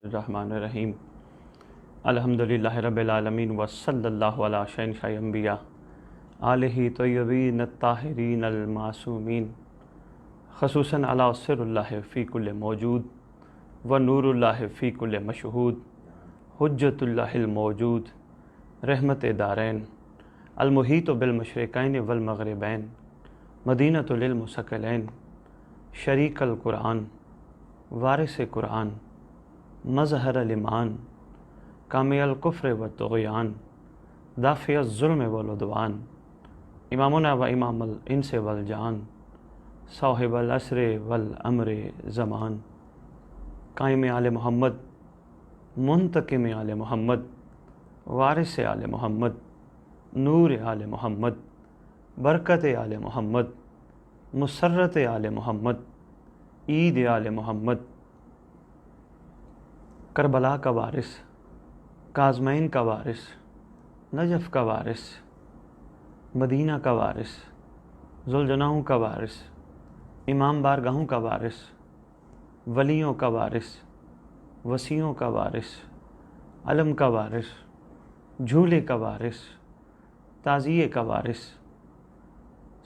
الرحمن الرحیم الحمدللہ رب العالمین وصلی اللہ علی شہنشاہ انبیاء آلہ طیبین الطاہرین المعصومین خصوصاً علی سر اللہ فی کل موجود و نور اللہ فی کل مشہود حجت اللہ الموجود رحمت دارین المحیط بالمشرقین والمغربین مدینۃ للمثقلین شریک القرآن وارث قرآن مظہر الایمان کامی الکفر والطغیان دافع الظلم والعدوان امامنا و امام الانس والجان صاحب العصر والامر زمان قائم آل محمد منتقم آل محمد وارث آل محمد نور آل محمد برکت آل محمد مسرت آل محمد عید آل محمد کربلا کا وارث کاظمین کا وارث نجف کا وارث مدینہ کا وارث ذوالجناحوں کا وارث امام بارگاہوں کا وارث ولیوں کا وارث وصیوں کا وارث علم کا وارث جھولے کا وارث تعزیے کا وارث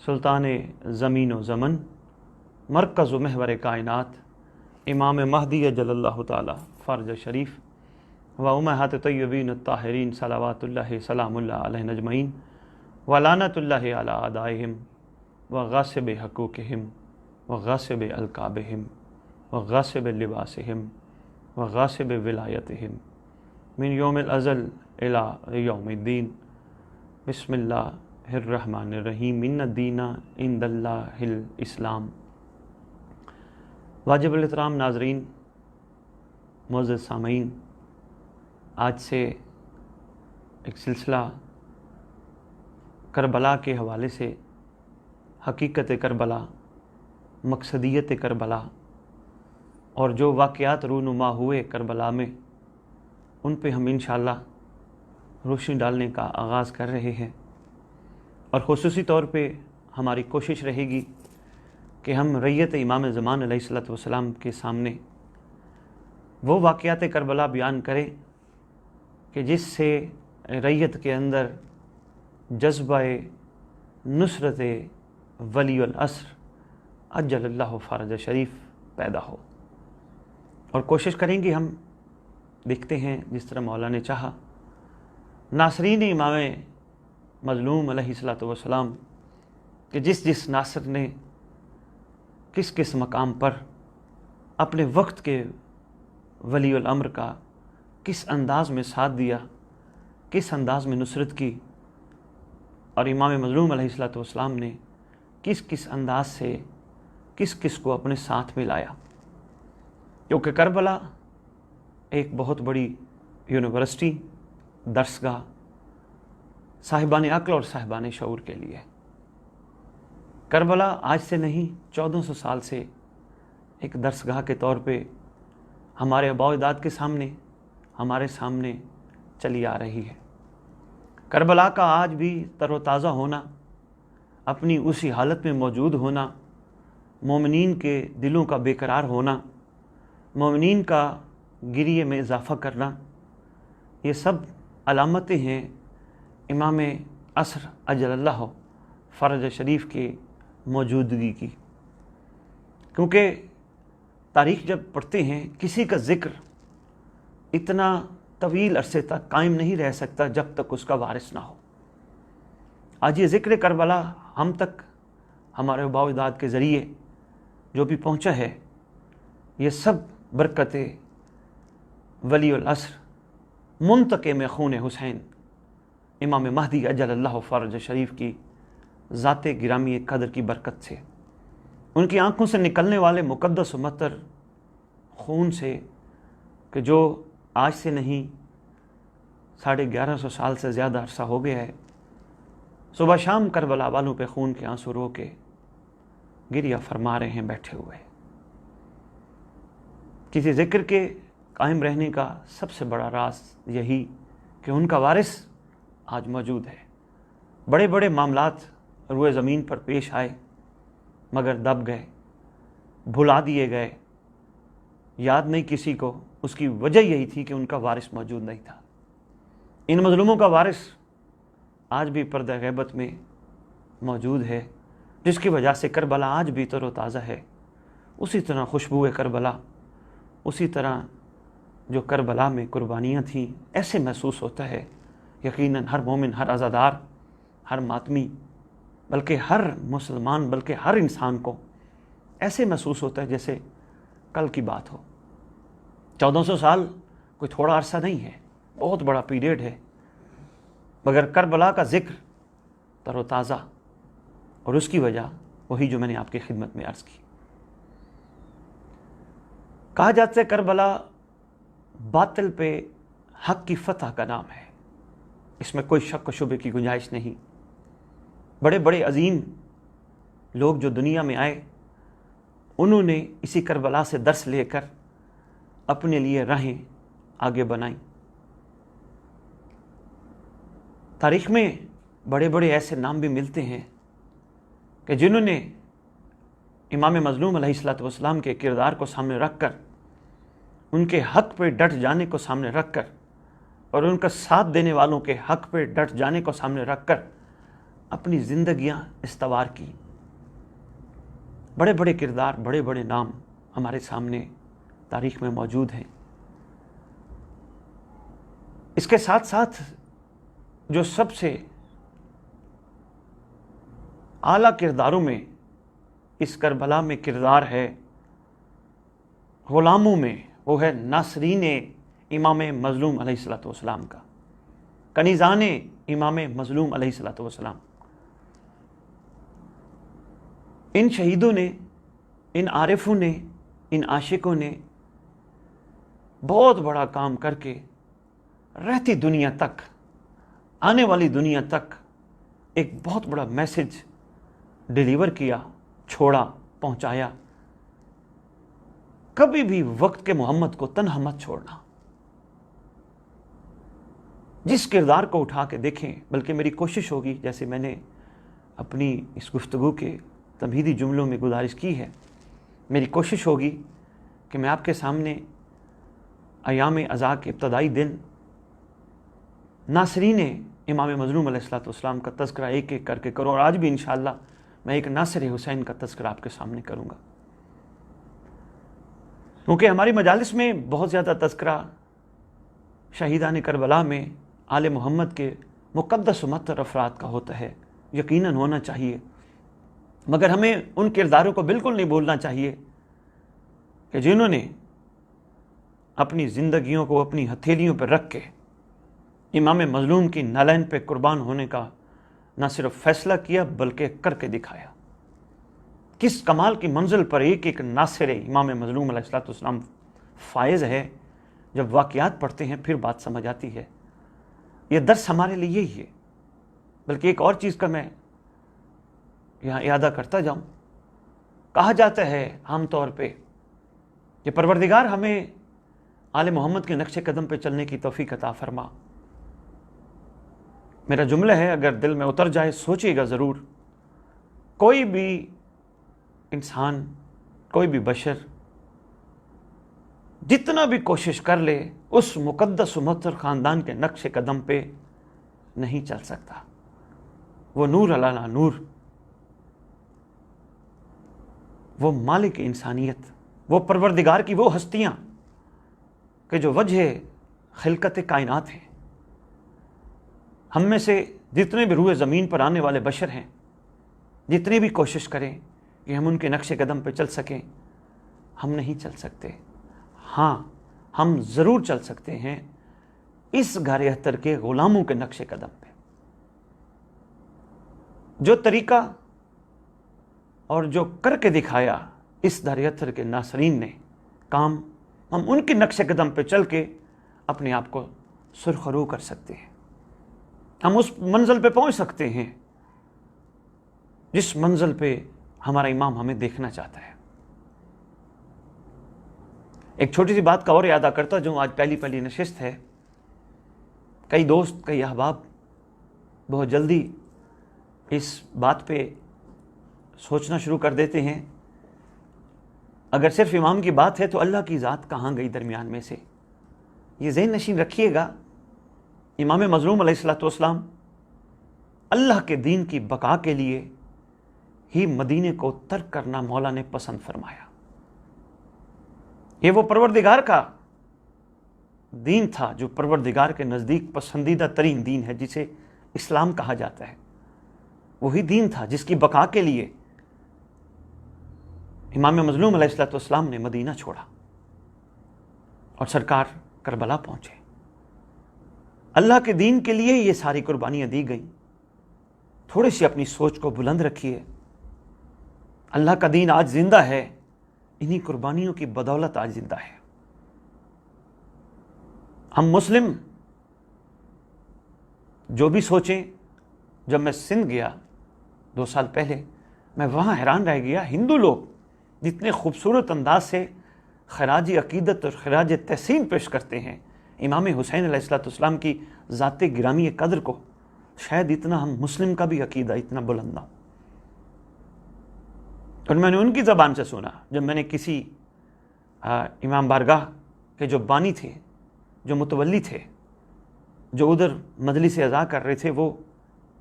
سلطان زمین و زمن مرکز و محور کائنات امام مہدی جل اللہ تعالی فرج شریف و امہات طیبین الطاہرین صلوات اللہ سلام اللہ علیہ اجمعین و لعنت اللہ علی اعدائہم و غاصب حقوقہم و غاصب القابہم و غاصب لباسہم و غاصب ولایتہم من یوم الازل الی یوم الدین بسم اللہ الرحمن الرحیم ان الدین عند اللہ الاسلام۔ واجب الاحترام ناظرین، معزز سامعین، آج سے ایک سلسلہ کربلا کے حوالے سے حقیقت کربلا، مقصدیت کربلا اور جو واقعات رونما ہوئے کربلا میں ان پہ ہم انشاءاللہ روشنی ڈالنے کا آغاز کر رہے ہیں، اور خصوصی طور پہ ہماری کوشش رہے گی کہ ہم ریت امام زمان علیہ السلام کے سامنے وہ واقعات کربلا بیان کریں کہ جس سے ریت کے اندر جذبہ نصرت ولی العصر عجل اللہ فرج شریف پیدا ہو، اور کوشش کریں گے ہم دیکھتے ہیں جس طرح مولا نے چاہا ناصرین امام مظلوم علیہ السلام کہ جس ناصر نے کس مقام پر اپنے وقت کے ولی الامر کا کس انداز میں ساتھ دیا، کس انداز میں نصرت کی، اور امام مظلوم علیہ السلام نے کس انداز سے کس کو اپنے ساتھ میں لایا، کیونکہ کربلا ایک بہت بڑی یونیورسٹی، درسگاہ صاحبان عقل اور صاحبان شعور کے لیے۔ کربلا آج سے نہیں 1400 سال سے ایک درسگاہ کے طور پہ ہمارے آباء و اجداد کے سامنے، ہمارے سامنے چلی آ رہی ہے۔ کربلا کا آج بھی تر و تازہ ہونا، اپنی اسی حالت میں موجود ہونا، مومنین کے دلوں کا بے قرار ہونا، مومنین کا گریے میں اضافہ کرنا، یہ سب علامتیں ہیں امام عصر عجل اللہ فرج شریف کے موجودگی کی۔ کیونکہ تاریخ جب پڑھتے ہیں کسی کا ذکر اتنا طویل عرصے تک قائم نہیں رہ سکتا جب تک اس کا وارث نہ ہو۔ آج یہ ذکر کربلا ہم تک ہمارے آباء و اجداد کے ذریعے جو بھی پہنچا ہے، یہ سب برکت ولی العصر منتقم خون حسین امام مہدی اجل اللہ فرج شریف کی ذات گرامی قدر کی برکت سے، ان کی آنکھوں سے نکلنے والے مقدس و مطہر خون سے، کہ جو آج سے نہیں 1150 سال سے زیادہ عرصہ ہو گیا ہے، صبح شام کربلا والوں پہ خون کے آنسو رو کے گریہ فرما رہے ہیں بیٹھے ہوئے۔ کسی ذکر کے قائم رہنے کا سب سے بڑا راز یہی کہ ان کا وارث آج موجود ہے، بڑے بڑے معاملات روئے زمین پر پیش آئے مگر دب گئے، بھلا دیے گئے، یاد نہیں کسی کو۔ اس کی وجہ یہی تھی کہ ان کا وارث موجود نہیں تھا۔ ان مظلوموں کا وارث آج بھی پردہ غیبت میں موجود ہے، جس کی وجہ سے کربلا آج بھی تر و تازہ ہے۔ اسی طرح خوشبو کربلا، اسی طرح جو کربلا میں قربانیاں تھیں، ایسے محسوس ہوتا ہے یقیناً ہر مومن، ہر عزادار، ہر ماتمی، بلکہ ہر مسلمان، بلکہ ہر انسان کو ایسے محسوس ہوتا ہے جیسے کل کی بات ہو۔ 1400 سال کوئی تھوڑا عرصہ نہیں ہے، بہت بڑا پیریڈ ہے، مگر کربلا کا ذکر تر و تازہ، اور اس کی وجہ وہی جو میں نے آپ کی خدمت میں عرض کی۔ کہا جاتا ہے کربلا باطل پہ حق کی فتح کا نام ہے، اس میں کوئی شک و شبے کی گنجائش نہیں۔ بڑے بڑے عظیم لوگ جو دنیا میں آئے، انہوں نے اسی کربلا سے درس لے کر اپنے لیے راہیں آگے بنائیں۔ تاریخ میں بڑے بڑے ایسے نام بھی ملتے ہیں کہ جنہوں نے امام مظلوم علیہ السلام کے کردار کو سامنے رکھ کر، ان کے حق پہ ڈٹ جانے کو سامنے رکھ کر، اور ان کا ساتھ دینے والوں کے حق پہ ڈٹ جانے کو سامنے رکھ کر اپنی زندگیاں استوار کی۔ بڑے بڑے کردار، بڑے بڑے نام ہمارے سامنے تاریخ میں موجود ہیں۔ اس کے ساتھ ساتھ جو سب سے اعلیٰ کرداروں میں اس کربلا میں کردار ہے غلاموں میں، وہ ہے ناصرین امام مظلوم علیہ السلام کا، کنیزان امام مظلوم علیہ السلام۔ ان شہیدوں نے، ان عارفوں نے، ان عاشقوں نے بہت بڑا کام کر کے رہتی دنیا تک، آنے والی دنیا تک ایک بہت بڑا میسج ڈیلیور کیا، چھوڑا، پہنچایا۔ کبھی بھی وقت کے محمد کو تنہا مت چھوڑنا۔ جس کردار کو اٹھا کے دیکھیں، بلکہ میری کوشش ہوگی، جیسے میں نے اپنی اس گفتگو کے تمہیدی جملوں میں گزارش کی ہے، میری کوشش ہوگی کہ میں آپ کے سامنے ایام عزا کے ابتدائی دن ناصرین امام مظلوم علیہ السلام کا تذکرہ ایک ایک کر کے کروں، اور آج بھی انشاءاللہ میں ایک ناصر حسین کا تذکرہ آپ کے سامنے کروں گا، کیونکہ ہماری مجالس میں بہت زیادہ تذکرہ شہیدان کربلا میں آل محمد کے مقدس و مطہر افراد کا ہوتا ہے، یقیناً ہونا چاہیے، مگر ہمیں ان کرداروں کو بالکل نہیں بھولنا چاہیے کہ جنہوں نے اپنی زندگیوں کو اپنی ہتھیلیوں پر رکھ کے امام مظلوم کی نالین پہ قربان ہونے کا نہ صرف فیصلہ کیا بلکہ کر کے دکھایا۔ کس کمال کی منزل پر ایک ایک ناصر امام مظلوم علیہ السلام فائز ہے، جب واقعات پڑھتے ہیں پھر بات سمجھ آتی ہے۔ یہ درس ہمارے لیے یہی ہے۔ بلکہ ایک اور چیز کا میں یہاں اعادہ کرتا جاؤں، کہا جاتا ہے عام طور پہ کہ پروردگار ہمیں آل محمد کے نقش قدم پہ چلنے کی توفیق عطا فرما۔ میرا جملہ ہے، اگر دل میں اتر جائے سوچیے گا ضرور۔ کوئی بھی انسان، کوئی بھی بشر جتنا بھی کوشش کر لے اس مقدس و مطہر خاندان کے نقش قدم پہ نہیں چل سکتا۔ وہ نور علی نور، وہ مالک انسانیت، وہ پروردگار کی وہ ہستیاں کہ جو وجہ خلقت کائنات ہیں، ہم میں سے جتنے بھی روئے زمین پر آنے والے بشر ہیں، جتنی بھی کوشش کریں کہ ہم ان کے نقش قدم پہ چل سکیں، ہم نہیں چل سکتے۔ ہاں، ہم ضرور چل سکتے ہیں اس غار اختر کے غلاموں کے نقش قدم پہ۔ جو طریقہ اور جو کر کے دکھایا اس غار اختر کے ناصرین نے کام، ہم ان کے نقش قدم پہ چل کے اپنے آپ کو سرخرو کر سکتے ہیں۔ ہم اس منزل پہ پہنچ سکتے ہیں جس منزل پہ ہمارا امام ہمیں دیکھنا چاہتا ہے۔ ایک چھوٹی سی بات کا اور اعادہ کرتا جو آج پہلی نشست ہے، کئی دوست، کئی احباب بہت جلدی اس بات پہ سوچنا شروع کر دیتے ہیں، اگر صرف امام کی بات ہے تو اللہ کی ذات کہاں گئی درمیان میں سے؟ یہ ذہن نشین رکھیے گا، امام مظلوم علیہ الصلوۃ والسلام اللہ کے دین کی بقا کے لیے ہی مدینے کو ترک کرنا مولا نے پسند فرمایا۔ یہ وہ پروردگار کا دین تھا جو پروردگار کے نزدیک پسندیدہ ترین دین ہے، جسے اسلام کہا جاتا ہے۔ وہی دین تھا جس کی بقا کے لیے امام مظلوم علیہ الصلوۃ والسلام نے مدینہ چھوڑا اور سرکار کربلا پہنچے۔ اللہ کے دین کے لیے یہ ساری قربانیاں دی گئیں۔ تھوڑی سی اپنی سوچ کو بلند رکھیے، اللہ کا دین آج زندہ ہے، انہی قربانیوں کی بدولت آج زندہ ہے۔ ہم مسلم جو بھی سوچیں، جب میں سندھ گیا 2 سال پہلے، میں وہاں حیران رہ گیا، ہندو لوگ جتنے خوبصورت انداز سے خراج عقیدت اور خراج تحسین پیش کرتے ہیں امام حسین علیہ الصلوۃ والسلام کی ذات گرامی قدر کو، شاید اتنا ہم مسلم کا بھی عقیدہ اتنا بلند نہ ہو۔ اور میں نے ان کی زبان سے سنا، جب میں نے کسی امام بارگاہ کے جو بانی تھے، جو متولی تھے، جو ادھر مجلس اعزاء کر رہے تھے، وہ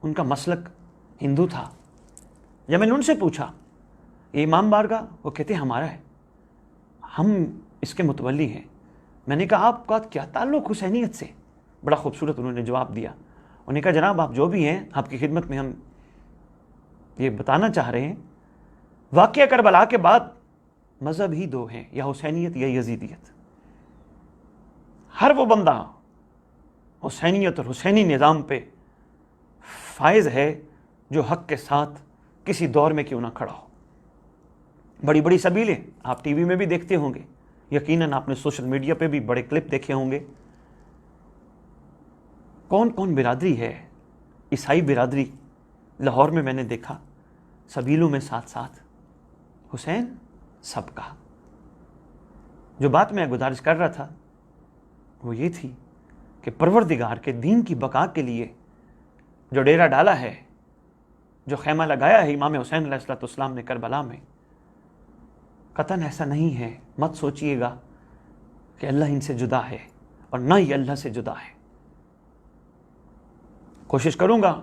ان کا مسلک ہندو تھا۔ جب میں نے ان سے پوچھا یہ امام بارگاہ، وہ کہتے ہمارا ہے، ہم اس کے متولی ہیں۔ میں نے کہا آپ کا کیا تعلق حسینیت سے؟ بڑا خوبصورت انہوں نے جواب دیا۔ انہوں نے کہا جناب آپ جو بھی ہیں، آپ کی خدمت میں ہم یہ بتانا چاہ رہے ہیں، واقعہ کربلا کے بعد مذہب ہی 2 ہیں، یا حسینیت یا یزیدیت۔ ہر وہ بندہ حسینیت اور حسینی نظام پہ فائز ہے جو حق کے ساتھ کسی دور میں کیوں نہ کھڑا ہو۔ بڑی بڑی سبیلیں آپ ٹی وی میں بھی دیکھتے ہوں گے، یقیناً آپ نے سوشل میڈیا پہ بھی بڑے کلپ دیکھے ہوں گے۔ کون کون برادری ہے؟ عیسائی برادری لاہور میں نے دیکھا، سبیلوں میں ساتھ ساتھ حسین سب کا۔ جو بات میں گزارش کر رہا تھا وہ یہ تھی کہ پروردگار کے دین کی بقا کے لیے جو ڈیرا ڈالا ہے، جو خیمہ لگایا ہے امام حسین علیہ الصلوۃ والسلام نے کربلا میں، قطعاً ایسا نہیں ہے، مت سوچئے گا کہ اللہ ان سے جدا ہے، اور نہ ہی اللہ سے جدا ہے۔ کوشش کروں گا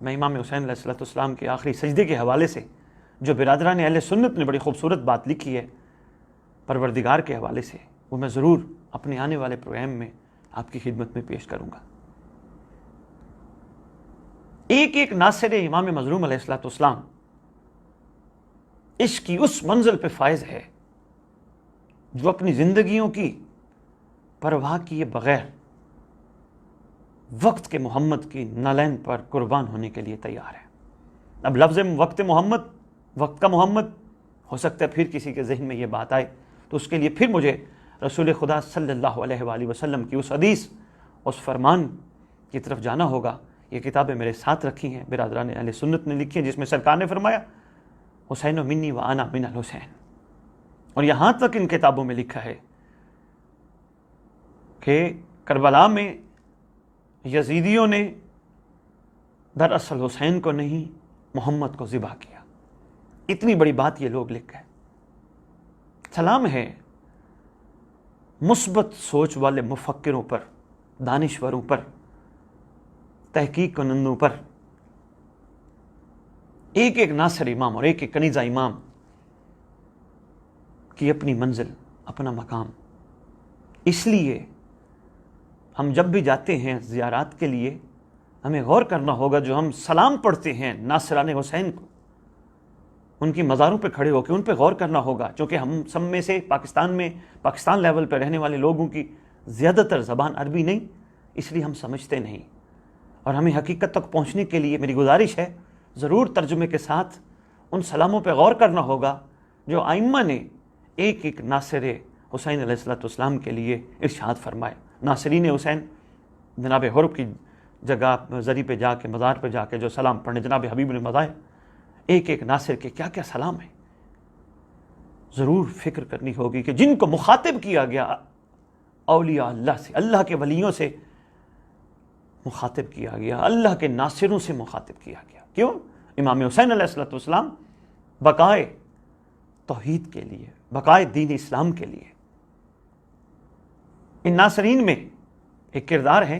میں امام حسین علیہ الصلوۃ والسلام کے آخری سجدے کے حوالے سے، جو برادران اہل سنت نے بڑی خوبصورت بات لکھی ہے پروردگار کے حوالے سے، وہ میں ضرور اپنے آنے والے پروگرام میں آپ کی خدمت میں پیش کروں گا۔ ایک ایک ناصر امام مظلوم علیہ الصلوۃ والسلام عشق کی اس منزل پہ فائز ہے جو اپنی زندگیوں کی پرواہ کیے بغیر وقت کے محمد کی نالین پر قربان ہونے کے لیے تیار ہے۔ اب لفظ وقت محمد، وقت کا محمد، ہو سکتا ہے پھر کسی کے ذہن میں یہ بات آئے، تو اس کے لیے پھر مجھے رسول خدا صلی اللہ علیہ وآلہ وسلم کی اس حدیث، اس فرمان کی طرف جانا ہوگا۔ یہ کتابیں میرے ساتھ رکھی ہیں، برادران اہل سنت نے لکھی ہیں، جس میں سرکار نے فرمایا حسین منی و انا من الحسین، اور یہاں تک ان کتابوں میں لکھا ہے کہ کربلا میں یزیدیوں نے دراصل حسین کو نہیں محمد کو ذبح کیا۔ اتنی بڑی بات یہ لوگ لکھ گئے۔ سلام ہے مثبت سوچ والے مفکروں پر، دانشوروں پر، تحقیق کنندوں پر۔ ایک ایک ناصر امام اور ایک ایک کنیزہ امام کی اپنی منزل، اپنا مقام۔ اس لیے ہم جب بھی جاتے ہیں زیارات کے لیے، ہمیں غور کرنا ہوگا، جو ہم سلام پڑھتے ہیں ناصران حسین کو، ان کی مزاروں پہ کھڑے ہو کے ان پہ غور کرنا ہوگا، چونکہ ہم سب میں سے پاکستان لیول پہ رہنے والے لوگوں کی زیادہ تر زبان عربی نہیں، اس لیے ہم سمجھتے نہیں، اور ہمیں حقیقت تک پہنچنے کے لیے میری گزارش ہے ضرور ترجمے کے ساتھ ان سلاموں پہ غور کرنا ہوگا جو ائمہ نے ایک ایک ناصر حسین علیہ الصلوۃ والسلام کے لیے ارشاد فرمائے۔ ناصرین حسین، جناب حرب کی جگہ زری پہ جا کے، مزار پہ جا کے جو سلام پڑھنے، جناب حبیب نے مزاح، ایک ایک ناصر کے کیا کیا سلام ہیں۔ ضرور فکر کرنی ہوگی کہ جن کو مخاطب کیا گیا اولیاء اللہ سے، اللہ کے ولیوں سے مخاطب کیا گیا، اللہ کے ناصروں سے مخاطب کیا گیا۔ کیوں؟ امام حسین علیہ السلام بقائے توحید کے لیے، بقائے دین اسلام کے لیے۔ ان ناصرین میں ایک کردار ہے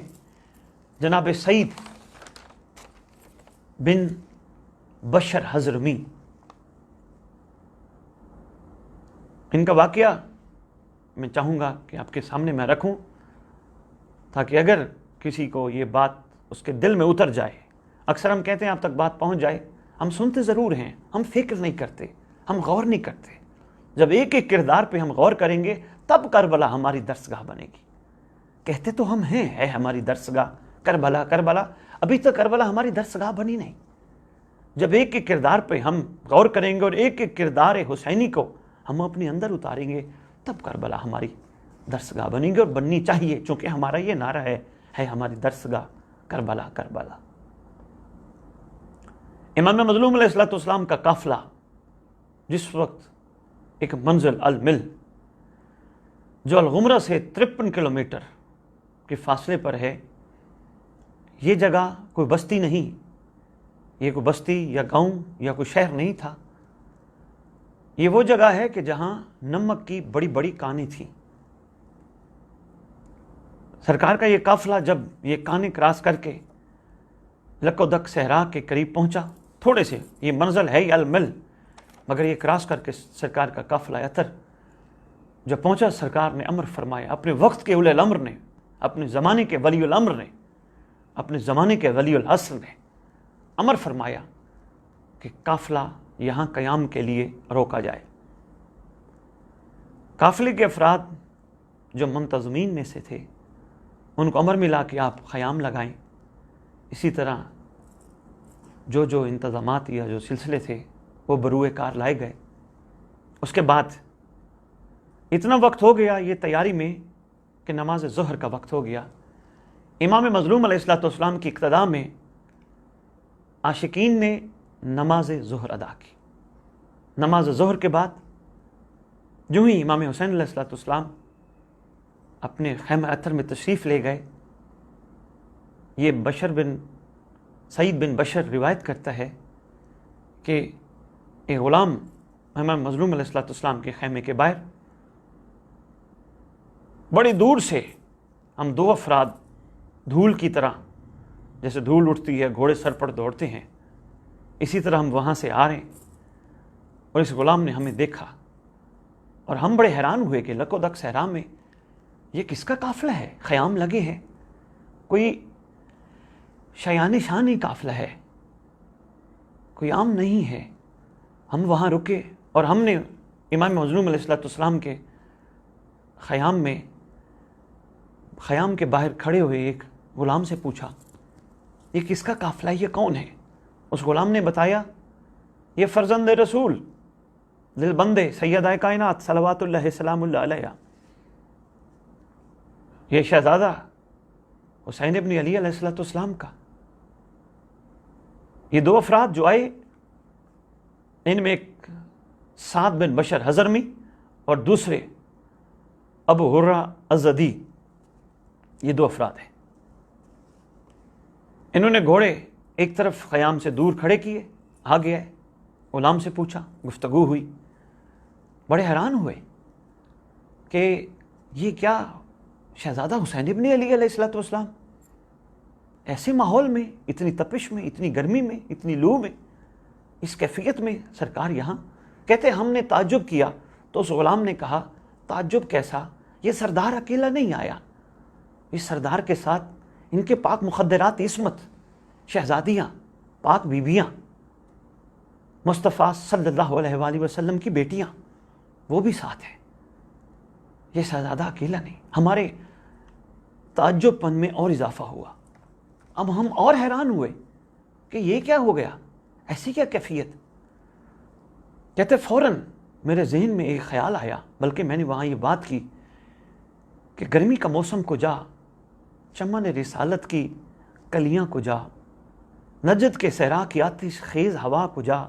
جناب سعید بن بشر حضرمی۔ ان کا واقعہ میں چاہوں گا کہ آپ کے سامنے میں رکھوں تاکہ اگر کسی کو یہ بات اس کے دل میں اتر جائے۔ اکثر ہم کہتے ہیں آپ تک بات پہنچ جائے، ہم سنتے ضرور ہیں، ہم فکر نہیں کرتے، ہم غور نہیں کرتے۔ جب ایک ایک کردار پہ ہم غور کریں گے تب کربلا ہماری درسگاہ بنے گی۔ کہتے تو ہم ہیں، ہے ہماری درسگاہ کربلا، کربلا، ابھی تک کربلا ہماری درسگاہ بنی نہیں۔ جب ایک ایک کردار پہ ہم غور کریں گے اور ایک ایک کردار حسینی کو ہم اپنے اندر اتاریں گے تب کربلا ہماری درسگاہ بنیں گے، اور بننی چاہیے، چونکہ ہمارا یہ نعرہ ہے ہماری درسگاہ کربلا، کربلا۔ امام مظلوم علیہ السلام کا قافلہ جس وقت ایک منزل المل جو الغمرہ سے 53 کلومیٹر کے فاصلے پر ہے، یہ جگہ کوئی بستی نہیں، یہ کوئی بستی یا گاؤں یا کوئی شہر نہیں تھا، یہ وہ جگہ ہے کہ جہاں نمک کی بڑی بڑی کانیں تھیں۔ سرکار کا یہ قافلہ جب یہ کانیں کراس کر کے لک و دک صحرا کے قریب پہنچا، تھوڑے سے یہ منزل ہے المل، مگر یہ کراس کر کے سرکار کا قافلہ اتر جب پہنچا، سرکار نے امر فرمایا، اپنے وقت کے اولی الامر نے، اپنے زمانے کے ولی الامر نے، اپنے زمانے کے ولی العصر نے امر فرمایا کہ قافلہ یہاں قیام کے لیے روکا جائے۔ قافلے کے افراد جو منتظمین میں سے تھے ان کو امر ملا کہ آپ قیام لگائیں۔ اسی طرح جو انتظامات یا جو سلسلے تھے وہ بروئے کار لائے گئے۔ اس کے بعد اتنا وقت ہو گیا یہ تیاری میں کہ نماز ظہر کا وقت ہو گیا۔ امام مظلوم علیہ السلام کی اقتداء میں عاشقین نے نماز ظہر ادا کی۔ نماز ظہر کے بعد جو ہی امام حسین علیہ السلام اپنے خیمہ اتر میں تشریف لے گئے، یہ سعید بن بشر روایت کرتا ہے کہ ایک غلام امام مظلوم علیہ السلام کے خیمے کے باہر بڑی دور سے ہم دو افراد دھول کی طرح، جیسے دھول اٹھتی ہے گھوڑے سر پر دوڑتے ہیں، اسی طرح ہم وہاں سے آ رہے ہیں، اور اس غلام نے ہمیں دیکھا اور ہم بڑے حیران ہوئے کہ لک و دک صحرا میں یہ کس کا قافلہ ہے؟ خیام لگے ہیں، کوئی شیان شانی قافلہ ہے، کوئی عام نہیں ہے۔ ہم وہاں رکے اور ہم نے امام مظلوم علیہ السلام کے خیام کے باہر کھڑے ہوئے ایک غلام سے پوچھا، یہ کس کا قافلہ ہے، یہ کون ہے؟ اس غلام نے بتایا، یہ فرزند رسول دل بندے سیدہ کائنات صلوات اللہ سلام اللہ علیہ، یہ شہزادہ حسین ابن علی علیہ السلام کا۔ یہ دو افراد جو آئے ان میں ایک سعد بن بشر حضرمی اور دوسرے ابو ہرہ الزدی، یہ دو افراد ہیں۔ انہوں نے گھوڑے ایک طرف خیام سے دور کھڑے کیے، آگے آئے، غلام سے پوچھا، گفتگو ہوئی، بڑے حیران ہوئے کہ یہ کیا شہزادہ حسین ابن علی علیہ السلام ایسے ماحول میں، اتنی تپش میں، اتنی گرمی میں، اتنی لو میں، اس کیفیت میں سرکار یہاں؟ کہتے ہم نے تعجب کیا تو اس غلام نے کہا، تعجب کیسا، یہ سردار اکیلا نہیں آیا، اس سردار کے ساتھ ان کے پاک مخدرات عصمت شہزادیاں، پاک بیویاں، مصطفیٰ صلی اللہ علیہ وآلہ وسلم کی بیٹیاں، وہ بھی ساتھ ہیں، یہ شہزادہ اکیلا نہیں۔ ہمارے تعجب پن میں اور اضافہ ہوا۔ اب ہم اور حیران ہوئے کہ یہ کیا ہو گیا، ایسی کیا کیفیت؟ کہتے فوراً میرے ذہن میں ایک خیال آیا، بلکہ میں نے وہاں یہ بات کی کہ گرمی کا موسم کو جا، چمن رسالت کی کلیاں کو جا، نجد کے صحرا کی آتش خیز ہوا کو جا،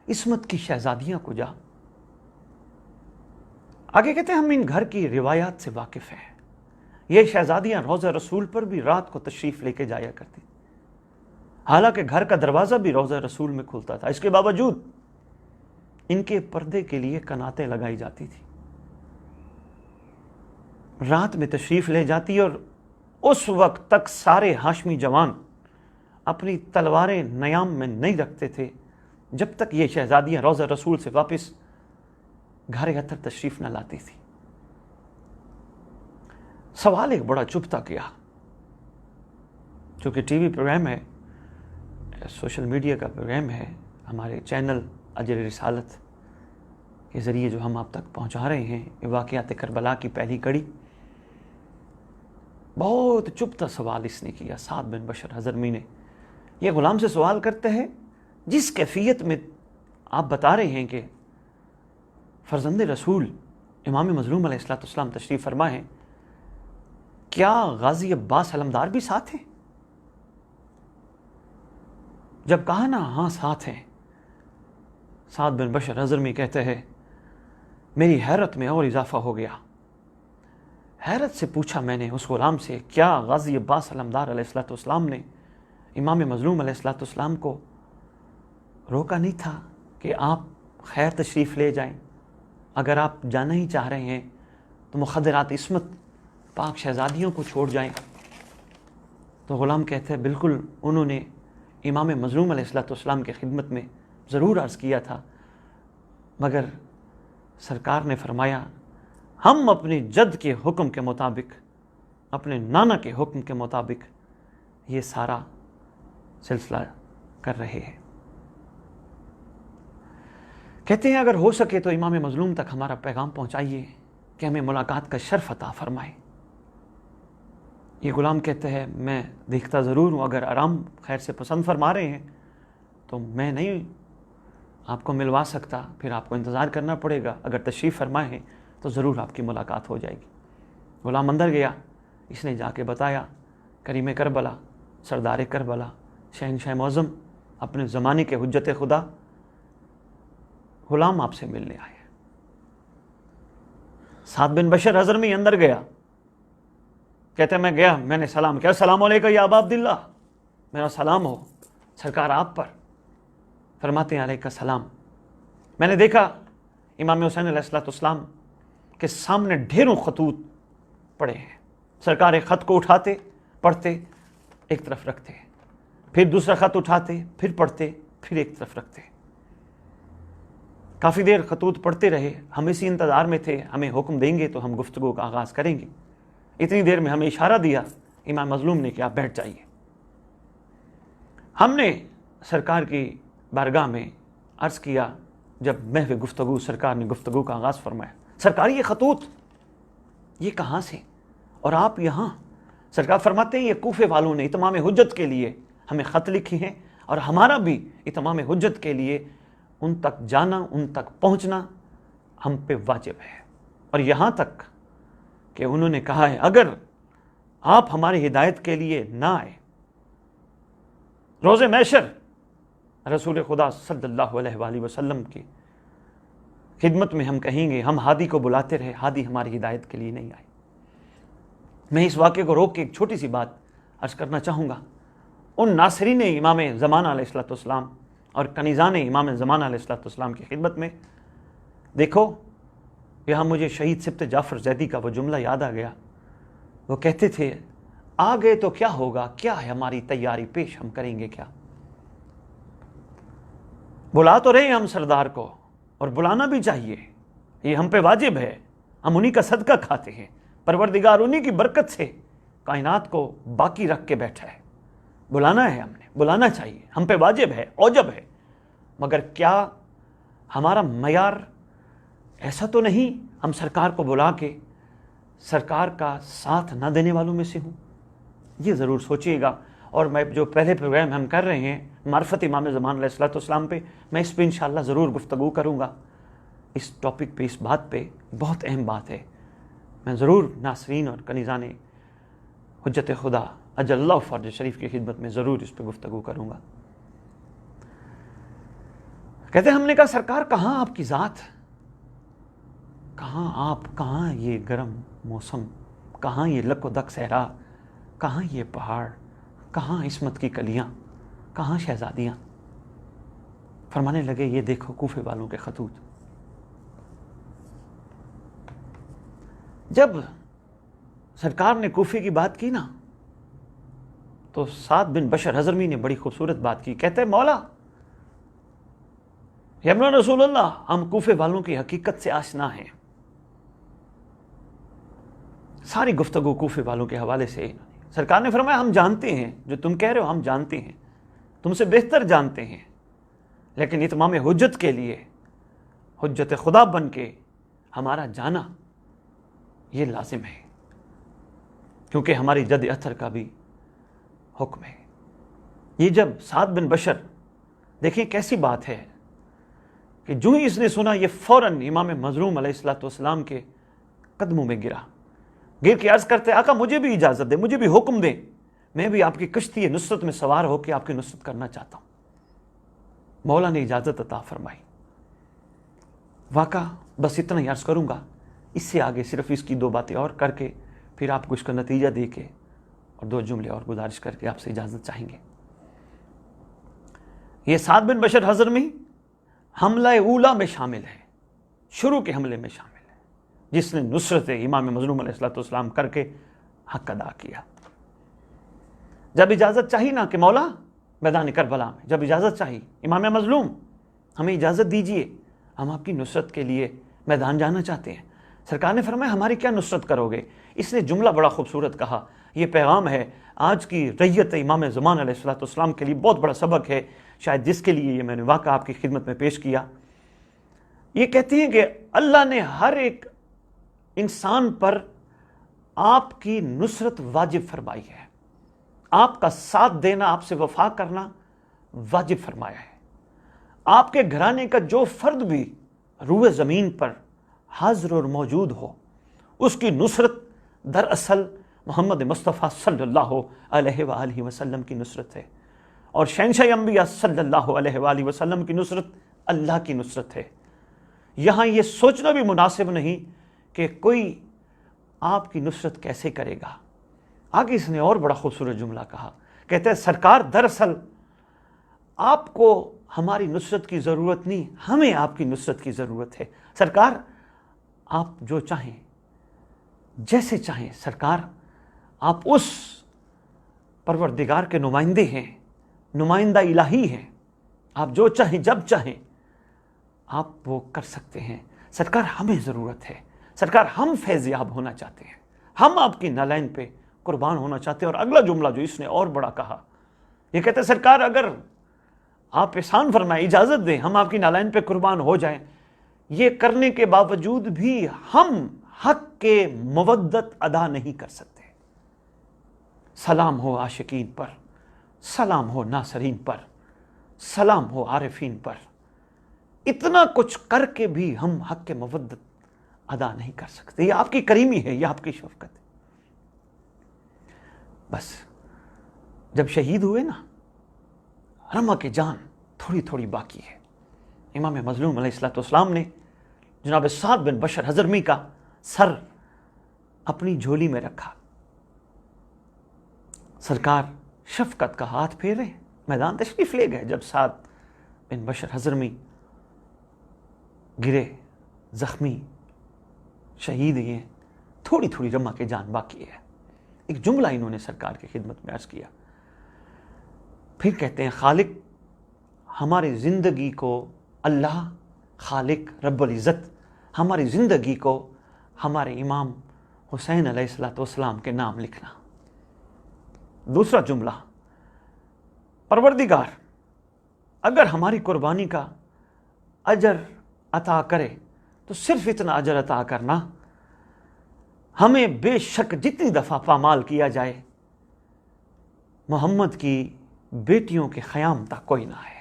عصمت کی شہزادیاں کو جا۔ آگے کہتے ہیں ہم ان گھر کی روایات سے واقف ہیں، یہ شہزادیاں روضہ رسول پر بھی رات کو تشریف لے کے جایا کرتی، حالانکہ گھر کا دروازہ بھی روضہ رسول میں کھلتا تھا، اس کے باوجود ان کے پردے کے لیے کناتیں لگائی جاتی تھی. رات میں تشریف لے جاتی اور اس وقت تک سارے ہاشمی جوان اپنی تلواریں نیام میں نہیں رکھتے تھے جب تک یہ شہزادیاں روضہ رسول سے واپس گھر اطہر تشریف نہ لاتی تھی. سوال ایک بڑا چبھتا کیا، چونکہ ٹی وی پروگرام ہے، سوشل میڈیا کا پروگرام ہے، ہمارے چینل اجر رسالت کے ذریعے جو ہم آپ تک پہنچا رہے ہیں یہ واقعات کربلا کی پہلی کڑی. بہت چبھتا سوال اس نے کیا، سعد بن بشر حضرمی نے. یہ غلام سے سوال کرتے ہیں جس کیفیت میں آپ بتا رہے ہیں کہ فرزند رسول امام مظلوم علیہ السلام تشریف فرما ہیں، کیا غازی عباس علمدار بھی ساتھ ہیں؟ جب کہا نا ہاں ساتھ ہیں، سعد بن بشر حضرمی کہتے ہیں میری حیرت میں اور اضافہ ہو گیا. حیرت سے پوچھا میں نے اس غلام سے، کیا غازی عباس علمدار علیہ السلام نے امام مظلوم علیہ السلام کو روکا نہیں تھا کہ آپ خیر تشریف لے جائیں؟ اگر آپ جانا ہی چاہ رہے ہیں تو مخدرات عصمت پاک شہزادیوں کو چھوڑ جائیں. تو غلام کہتے ہیں بالکل انہوں نے امام مظلوم علیہ السلام کی خدمت میں ضرور عرض کیا تھا، مگر سرکار نے فرمایا ہم اپنے جد کے حکم کے مطابق، اپنے نانا کے حکم کے مطابق یہ سارا سلسلہ کر رہے ہیں. کہتے ہیں اگر ہو سکے تو امام مظلوم تک ہمارا پیغام پہنچائیے کہ ہمیں ملاقات کا شرف عطا فرمائے. یہ غلام کہتے ہیں میں دیکھتا ضرور ہوں، اگر آرام خیر سے پسند فرما رہے ہیں تو میں نہیں آپ کو ملوا سکتا، پھر آپ کو انتظار کرنا پڑے گا. اگر تشریف فرمائے ہیں تو ضرور آپ کی ملاقات ہو جائے گی. غلام اندر گیا، اس نے جا کے بتایا کریم کربلا، سردار کربلا، شہنشاہ معظم، اپنے زمانے کے حجت خدا، غلام آپ سے ملنے آئے. سعد بن بشر حضرمی اندر گیا، کہتے ہیں میں گیا، میں نے سلام کیا، السلام علیکم یا ابا عبداللہ، میرا سلام ہو سرکار آپ پر. فرماتے ہیں علیکہ السلام. میں نے دیکھا امام حسین علیہ السلام کے سامنے ڈھیروں خطوط پڑے ہیں. سرکار ایک خط کو اٹھاتے، پڑھتے، ایک طرف رکھتے، پھر دوسرا خط اٹھاتے، پھر پڑھتے، پھر ایک طرف رکھتے. کافی دیر خطوط پڑھتے رہے. ہم اسی انتظار میں تھے ہمیں حکم دیں گے تو ہم گفتگو کا آغاز کریں گے. اتنی دیر میں ہمیں اشارہ دیا امام مظلوم نے کہ آپ بیٹھ جائیے. ہم نے سرکار کی بارگاہ میں عرض کیا، جب محو گفتگو سرکار نے گفتگو کا آغاز فرمایا، سرکار یہ خطوط یہ کہاں سے اور آپ یہاں؟ سرکار فرماتے ہیں یہ کوفے والوں نے اتمام حجت کے لیے ہمیں خط لکھی ہیں، اور ہمارا بھی اتمام حجت کے لیے ان تک جانا، ان تک پہنچنا ہم پہ واجب ہے. اور یہاں تک کہ انہوں نے کہا ہے اگر آپ ہماری ہدایت کے لیے نہ آئے، روز محشر رسول خدا صلی اللہ علیہ وآلہ وسلم کی خدمت میں ہم کہیں گے ہم ہادی کو بلاتے رہے، ہادی ہماری ہدایت کے لیے نہیں آئے. میں اس واقعے کو روک کے ایک چھوٹی سی بات عرض کرنا چاہوں گا. ان ناصرین امام زمانہ علیہ السلام اور کنیزان امام زمانہ علیہ السلام کی خدمت میں دیکھو، یہاں مجھے شہید سبط جعفر زیدی کا وہ جملہ یاد آ گیا. وہ کہتے تھے آ گئے تو کیا ہوگا، کیا ہے ہماری تیاری پیش، ہم کریں گے کیا. بلا تو رہے ہیں ہم سردار کو، اور بلانا بھی چاہیے، یہ ہم پہ واجب ہے، ہم انہی کا صدقہ کھاتے ہیں، پروردگار انہی کی برکت سے کائنات کو باقی رکھ کے بیٹھا ہے. بلانا ہے، ہم نے بلانا چاہیے، ہم پہ واجب ہے، اوجب ہے. مگر کیا ہمارا معیار ایسا تو نہیں ہم سرکار کو بلا کے سرکار کا ساتھ نہ دینے والوں میں سے ہوں؟ یہ ضرور سوچیے گا. اور میں جو پہلے پروگرام ہم کر رہے ہیں معرفت امام زمان علیہ السلام پہ، میں اس پہ انشاءاللہ ضرور گفتگو کروں گا. اس ٹاپک پہ، اس بات پہ بہت اہم بات ہے. میں ضرور ناصرین اور کنیزان حجت خدا اجل اللہ فرج شریف کی خدمت میں ضرور اس پہ گفتگو کروں گا. کہتے ہیں ہم نے کہا سرکار کہاں آپ کی ذات، کہاں آپ، کہاں یہ گرم موسم، کہاں یہ لک و دک صحرا، کہاں یہ پہاڑ، کہاں عصمت کی کلیاں. کہاں شہزادیاں؟ فرمانے لگے یہ دیکھو کوفے والوں کے خطوط۔ جب سرکار نے کوفے کی بات کی نا تو سعد بن بشر حضرمی نے بڑی خوبصورت بات کی، کہتے ہیں مولا یا ابن رسول اللہ، ہم کوفے والوں کی حقیقت سے آشنا ہیں۔ ساری گفتگو کوفے والوں کے حوالے سے سرکار نے فرمایا ہم جانتے ہیں جو تم کہہ رہے ہو، ہم جانتے ہیں، تم سے بہتر جانتے ہیں، لیکن اتمام حجت کے لیے حجت خدا بن کے ہمارا جانا یہ لازم ہے، کیونکہ ہماری جد اثر کا بھی حکم ہے۔ یہ جب سعد بن بشر، دیکھیں کیسی بات ہے کہ جو ہی اس نے سنا یہ فوراً امام مظلوم علیہ السلام کے قدموں میں گرا، گر کے عرض کرتے آقا مجھے بھی اجازت دے، مجھے بھی حکم دے، میں بھی آپ کی کشتی نصرت میں سوار ہو کے آپ کی نصرت کرنا چاہتا ہوں۔ مولا نے اجازت عطا فرمائی۔ واقعہ بس اتنا ہی عرض کروں گا، اس سے آگے صرف اس کی 2 باتیں اور کر کے پھر آپ کو اس کا نتیجہ دے کے اور 2 جملے اور گزارش کر کے آپ سے اجازت چاہیں گے۔ یہ سعد بن بشر حضرمی حملہ اولا میں شامل ہے، شروع کے حملے میں شامل ہے، جس نے نصرت امام مظلوم علیہ السلام کر کے حق ادا کیا۔ جب اجازت چاہی نا کہ مولا میدان کربلا میں جب اجازت چاہی، امام مظلوم ہمیں اجازت دیجئے، ہم آپ کی نصرت کے لیے میدان جانا چاہتے ہیں۔ سرکار نے فرمایا ہماری کیا نصرت کرو گے؟ اس نے جملہ بڑا خوبصورت کہا، یہ پیغام ہے آج کی ریت امام زمان علیہ السلام کے لیے، بہت بڑا سبق ہے شاید، جس کے لیے یہ میں نے واقعہ آپ کی خدمت میں پیش کیا۔ یہ کہتے ہیں کہ اللہ نے ہر ایک انسان پر آپ کی نصرت واجب فرمائی ہے، آپ کا ساتھ دینا، آپ سے وفا کرنا واجب فرمایا ہے۔ آپ کے گھرانے کا جو فرد بھی روئے زمین پر حاضر اور موجود ہو، اس کی نصرت دراصل محمد مصطفیٰ صلی اللہ علیہ وآلہ وسلم کی نصرت ہے، اور شہنشاہ انبیاء صلی اللہ علیہ وآلہ وسلم کی نصرت اللہ کی نصرت ہے۔ یہاں یہ سوچنا بھی مناسب نہیں کہ کوئی آپ کی نصرت کیسے کرے گا۔ آگے اس نے اور بڑا خوبصورت جملہ کہا، کہتے ہیں سرکار دراصل آپ کو ہماری نصرت کی ضرورت نہیں، ہمیں آپ کی نصرت کی ضرورت ہے۔ سرکار آپ جو چاہیں جیسے چاہیں، سرکار آپ اس پروردگار کے نمائندے ہیں، نمائندہ الہی ہیں، آپ جو چاہیں جب چاہیں آپ وہ کر سکتے ہیں۔ سرکار ہمیں ضرورت ہے، سرکار ہم فیض یاب ہونا چاہتے ہیں، ہم آپ کی نالین پہ قربان ہونا چاہتے ہیں۔ اور اگلا جملہ جو اس نے اور بڑا کہا، یہ کہتے ہیں سرکار اگر آپ احسان فرمائیں، اجازت دیں، ہم آپ کی نالین پہ قربان ہو جائیں، یہ کرنے کے باوجود بھی ہم حق کے مودت ادا نہیں کر سکتے۔ سلام ہو عاشقین پر، سلام ہو ناصرین پر، سلام ہو عارفین پر، اتنا کچھ کر کے بھی ہم حق کے مودت ادا نہیں کر سکتے۔ یہ آپ کی کریمی ہے، یہ آپ کی شفقت ہے۔ بس جب شہید ہوئے نا، رمہ کے جان تھوڑی تھوڑی باقی ہے، امام مظلوم علیہ السلام نے جناب سعد بن بشر حضرمی کا سر اپنی جھولی میں رکھا۔ سرکار شفقت کا ہاتھ پھیرے، میدان تشریف لے گئے۔ جب سعد بن بشر حضرمی گرے، زخمی، شہید ہوئے، تھوڑی تھوڑی رمہ کے جان باقی ہے۔ ایک جملہ انہوں نے سرکار کی خدمت میں عرض کیا، پھر کہتے ہیں خالق ہماری زندگی کو، اللہ خالق رب العزت ہماری زندگی کو ہمارے امام حسین علیہ السلام کے نام لکھنا۔ دوسرا جملہ، پروردگار اگر ہماری قربانی کا اجر عطا کرے تو صرف اتنا اجر عطا کرنا، ہمیں بے شک جتنی دفعہ پامال کیا جائے محمد کی بیٹیوں کے خیام تک کوئی نہ ہے۔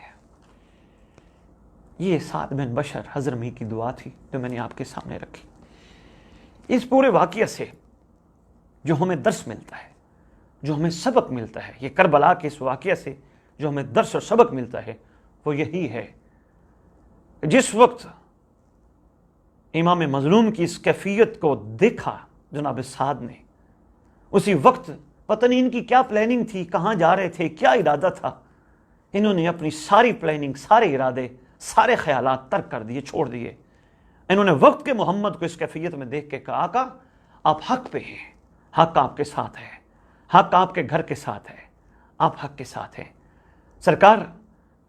یہ سعد بن بشر حضرمی کی دعا تھی جو میں نے آپ کے سامنے رکھی۔ اس پورے واقعہ سے جو ہمیں درس ملتا ہے، جو ہمیں سبق ملتا ہے، یہ کربلا کے اس واقعہ سے جو ہمیں درس اور سبق ملتا ہے، وہ یہی ہے، جس وقت امام مظلوم کی اس کیفیت کو دیکھا جناب سعد نے، اسی وقت پتہ نہیں ان کی کیا پلاننگ تھی، کہاں جا رہے تھے، کیا ارادہ تھا، انہوں نے اپنی ساری پلاننگ، سارے ارادے، سارے خیالات ترک کر دیے، چھوڑ دیے۔ انہوں نے وقت کے محمد کو اس کیفیت میں دیکھ کے کہا، آقا آپ حق پہ ہیں، حق آپ کے ساتھ ہے، حق آپ کے گھر کے ساتھ ہے، آپ حق کے ساتھ ہیں۔ سرکار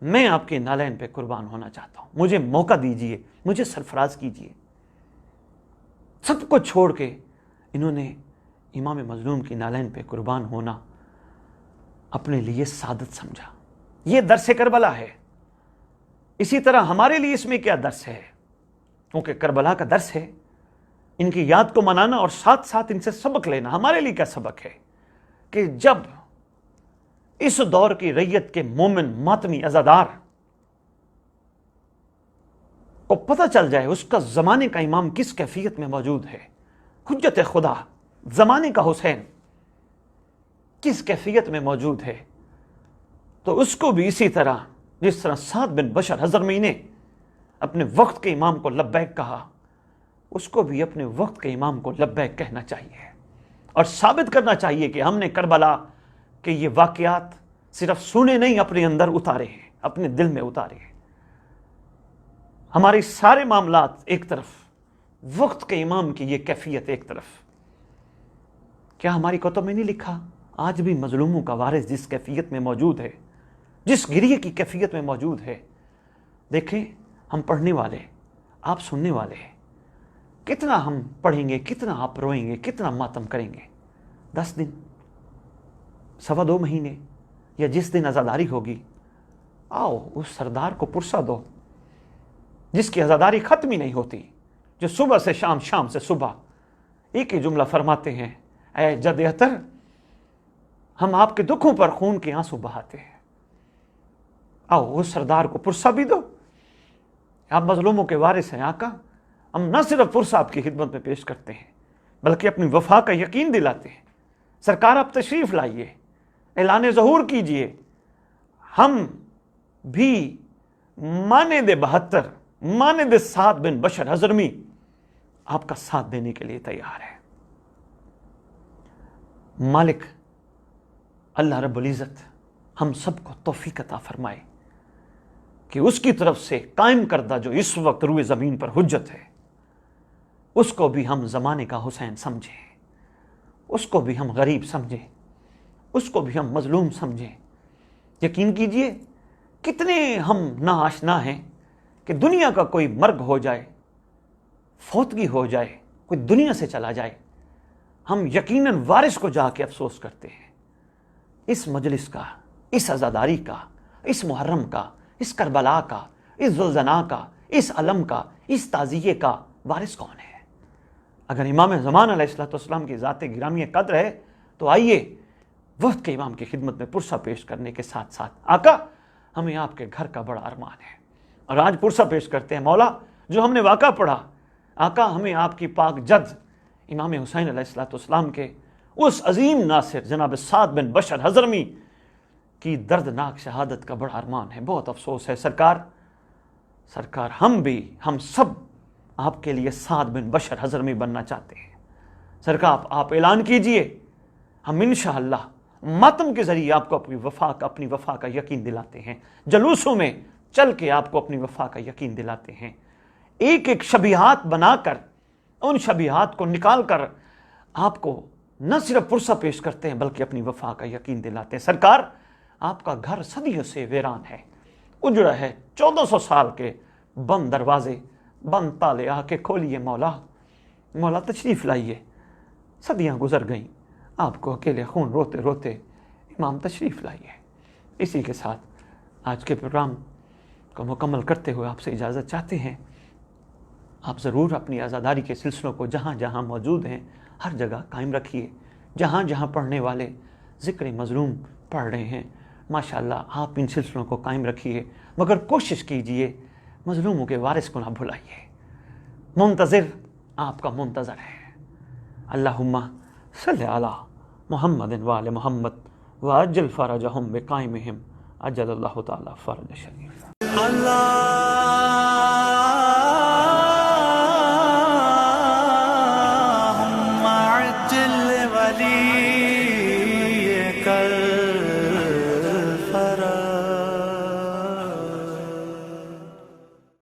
میں آپ کے نالین پہ قربان ہونا چاہتا ہوں، مجھے موقع دیجئے، مجھے سرفراز کیجئے۔ سب کو چھوڑ کے انہوں نے امام مظلوم کی نالین پہ قربان ہونا اپنے لیے سعادت سمجھا۔ یہ درس کربلا ہے۔ اسی طرح ہمارے لیے اس میں کیا درس ہے؟ کیونکہ کربلا کا درس ہے ان کی یاد کو منانا اور ساتھ ساتھ ان سے سبق لینا۔ ہمارے لیے کیا سبق ہے کہ جب اس دور کی ریت کے مومن ماتمی عزادار کو پتہ چل جائے اس کا زمانے کا امام کس کیفیت میں موجود ہے، حجت خدا زمانے کا حسین کس کیفیت میں موجود ہے، تو اس کو بھی اسی طرح جس طرح سعد بن بشر حضرمی نے اپنے وقت کے امام کو لبیک کہا، اس کو بھی اپنے وقت کے امام کو لبیک کہنا چاہیے اور ثابت کرنا چاہیے کہ ہم نے کربلا کے یہ واقعات صرف سنے نہیں، اپنے اندر اتارے ہیں، اپنے دل میں اتارے ہیں۔ ہمارے سارے معاملات ایک طرف، وقت کے امام کی یہ کیفیت ایک طرف۔ کیا ہماری کتب میں نہیں لکھا آج بھی مظلوموں کا وارث جس کیفیت میں موجود ہے، جس گریے کی کیفیت میں موجود ہے؟ دیکھیں ہم پڑھنے والے، آپ سننے والے ہیں، کتنا ہم پڑھیں گے، کتنا آپ روئیں گے، کتنا ماتم کریں گے؟ 10 دن، 2.25 مہینے، یا جس دن عزاداری ہوگی، آؤ اس سردار کو پرسہ دو جس کی عزاداری ختم ہی نہیں ہوتی، جو صبح سے شام، شام سے صبح ایک ہی جملہ فرماتے ہیں، اے جد احتر ہم آپ کے دکھوں پر خون کے آنسو بہاتے ہیں۔ آؤ اس سردار کو پرسہ بھی دو، آپ مظلوموں کے وارث ہیں آقا۔ ہم نہ صرف پرسہ آپ کی خدمت میں پیش کرتے ہیں بلکہ اپنی وفا کا یقین دلاتے ہیں۔ سرکار آپ تشریف لائیے، اعلان ظہور کیجئے، ہم بھی مانند 72 مانند سعد بن بشر حضرمی آپ کا ساتھ دینے کے لیے تیار ہے۔ مالک اللہ رب العزت ہم سب کو توفیق عطا فرمائے کہ اس کی طرف سے قائم کردہ جو اس وقت روئے زمین پر حجت ہے، اس کو بھی ہم زمانے کا حسین سمجھیں، اس کو بھی ہم غریب سمجھیں، اس کو بھی ہم مظلوم سمجھیں۔ یقین کیجئے کتنے ہم ناآشنا ہیں کہ دنیا کا کوئی مرگ ہو جائے، فوتگی ہو جائے، کوئی دنیا سے چلا جائے، ہم یقیناً وارث کو جا کے افسوس کرتے ہیں۔ اس مجلس کا، اس عزاداری کا، اس محرم کا، اس کربلا کا، اس زلزلہ کا، اس علم کا، اس تعزیے کا وارث کون ہے؟ اگر امام زمان علیہ السلام کی ذات گرامی قدر ہے تو آئیے وقت کے امام کی خدمت میں پرسہ پیش کرنے کے ساتھ ساتھ آقا ہمیں آپ کے گھر کا بڑا ارمان ہے، اور آج پرسہ پیش کرتے ہیں مولا جو ہم نے واقعہ پڑھا، آقا ہمیں آپ کی پاک جد امام حسین علیہ السلام کے اس عظیم ناصر جناب سعد بن بشر حضرمی کی دردناک شہادت کا بڑا ارمان ہے۔ بہت افسوس ہے سرکار ہم سب آپ کے لیے سعد بن بشر حضرمی بننا چاہتے ہیں۔ سرکار آپ اعلان کیجئے، ہم انشاءاللہ ماتم کے ذریعے آپ کو اپنی وفا کا یقین دلاتے ہیں، جلوسوں میں چل کے آپ کو اپنی وفا کا یقین دلاتے ہیں، ایک ایک شبیہات بنا کر ان شبیہات کو نکال کر آپ کو نہ صرف پرسہ پیش کرتے ہیں بلکہ اپنی وفا کا یقین دلاتے ہیں۔ سرکار آپ کا گھر صدیوں سے ویران ہے، اجڑا ہے، 1400 سال کے بند دروازے، بند تالے آ کے کھولیے مولا تشریف لائیے۔ صدیاں گزر گئیں، آپ کو اکیلے خون روتے روتے امام تشریف لائیے۔ اسی کے ساتھ آج کے پروگرام کو مکمل کرتے ہوئے آپ سے اجازت چاہتے ہیں۔ آپ ضرور اپنی عزاداری کے سلسلوں کو جہاں جہاں موجود ہیں ہر جگہ قائم رکھیے، جہاں جہاں پڑھنے والے ذکر مظلوم پڑھ رہے ہیں ماشاءاللہ آپ ان سلسلوں کو قائم رکھیے، مگر کوشش کیجئے مظلوموں کے وارث کو نہ بھلائیے۔ منتظر آپ کا منتظر ہے۔ اللہم صلی علی محمد وآل محمد وعجل فرجہم بقائمہم عجل اللہ تعالی فرج شریف۔